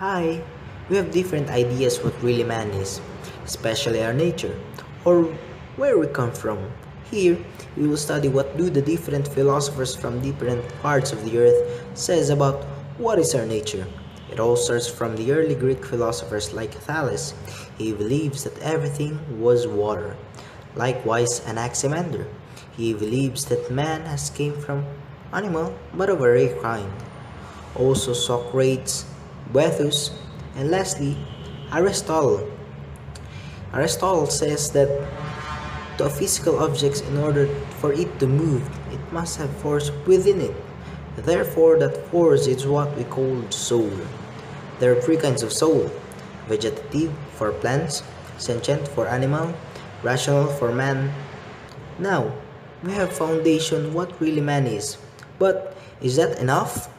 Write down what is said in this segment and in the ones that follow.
Hi, we have different ideas what really man is, especially our nature, or where we come from. Here, we will study what do the different philosophers from different parts of the earth says about what is our nature. It all starts from the early Greek philosophers like Thales. He believes that everything was water. Likewise, Anaximander. He believes that man has came from animal but of a rare kind. Also Socrates, Boethus, and lastly, Aristotle. Aristotle says that to a physical object, in order for it to move, it must have force within it. Therefore, that force is what we call soul. There are three kinds of soul: vegetative for plants, sentient for animal, rational for man. Now, we have foundation what really man is. But is that enough?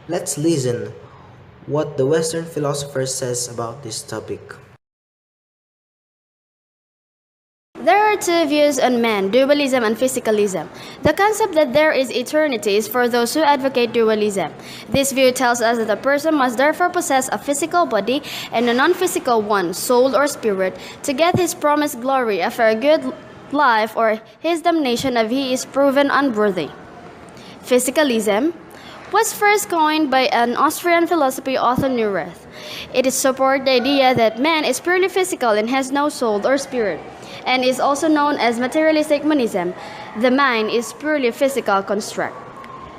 Let's listen what the Western philosopher says about this topic. There are two views on man, dualism and physicalism. The concept that there is eternity is for those who advocate dualism. This view tells us that a person must therefore possess a physical body and a non-physical one, soul or spirit, to get his promised glory after a good life or his damnation if he is proven unworthy. Physicalism was first coined by an Austrian philosophy author Neurath. It supports the idea that man is purely physical and has no soul or spirit, and is also known as materialistic monism. The mind is purely physical construct.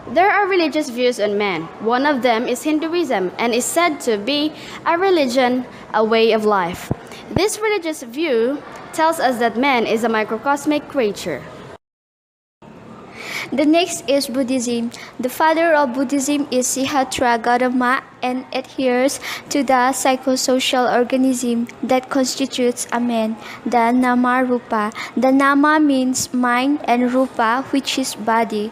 There are religious views on man. One of them is Hinduism and is said to be a religion, a way of life. This religious view tells us that man is a microcosmic creature. The next is Buddhism. The father of Buddhism is Siddhartha Gautama and adheres to the psychosocial organism that constitutes a man, the Nama Rupa. The Nama means mind and Rupa, which is body.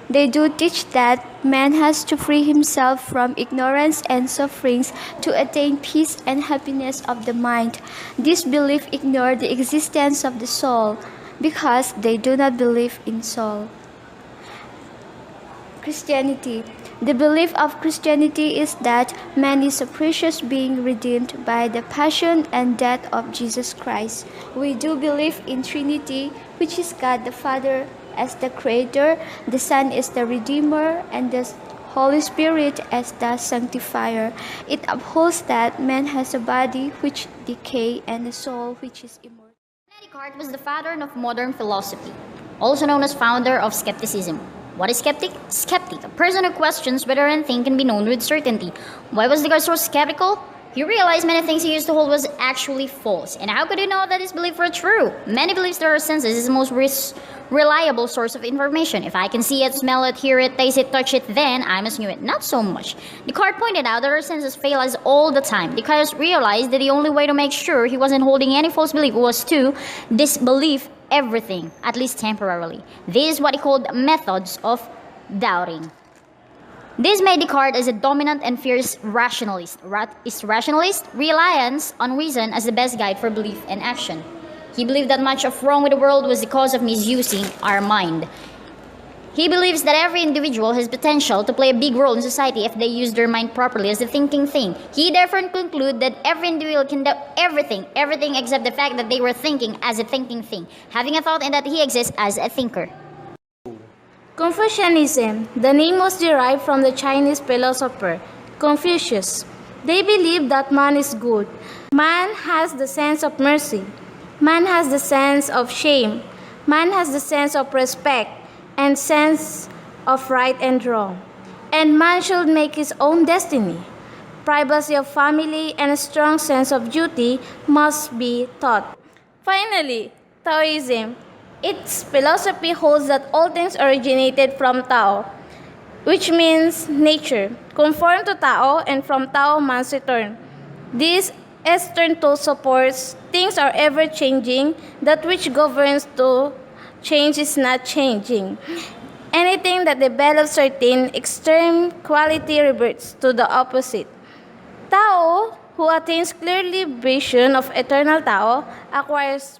They do teach that man has to free himself from ignorance and sufferings to attain peace and happiness of the mind. This belief ignores the existence of the soul because they do not believe in soul. Christianity. The belief of Christianity is that man is a precious being redeemed by the passion and death of Jesus Christ. We do believe in Trinity, which is God the Father as the Creator, the Son is the Redeemer, and the Holy Spirit as the Sanctifier. It upholds that man has a body which decays and a soul which is immortal. Descartes was the father of modern philosophy, also known as founder of skepticism. What is skeptic? Skeptic, a person who questions whether anything can be known with certainty. Why was Descartes so skeptical? He realized many things he used to hold was actually false. And how could he know that his beliefs were true? Many believes that our senses is the most reliable source of information. If I can see it, smell it, hear it, taste it, touch it, then I must know it. Not so much. Descartes pointed out that our senses fail us all the time. Descartes realized that the only way to make sure he wasn't holding any false belief was to disbelieve everything, at least temporarily. This is what he called methods of doubting. This made Descartes as a dominant and fierce rationalist. Reliance on reason as the best guide for belief and action. He believed that much of wrong with the world was the cause of misusing our mind. He believes that every individual has potential to play a big role in society if they use their mind properly as a thinking thing. He therefore concluded that every individual can do everything except the fact that they were thinking as a thinking thing, having a thought and that he exists as a thinker. Confucianism. The name was derived from the Chinese philosopher Confucius. They believe that man is good. Man has the sense of mercy. Man has the sense of shame. Man has the sense of respect and sense of right and wrong. And man should make his own destiny. Privacy of family and a strong sense of duty must be taught. Finally, Taoism. Its philosophy holds that all things originated from Tao, which means nature, conform to Tao, and from Tao man's return. This Eastern thought supports things are ever changing, that which governs to change is not changing. Anything that develops certain extreme quality reverts to the opposite. Tao, who attains clear liberation of eternal Tao, acquires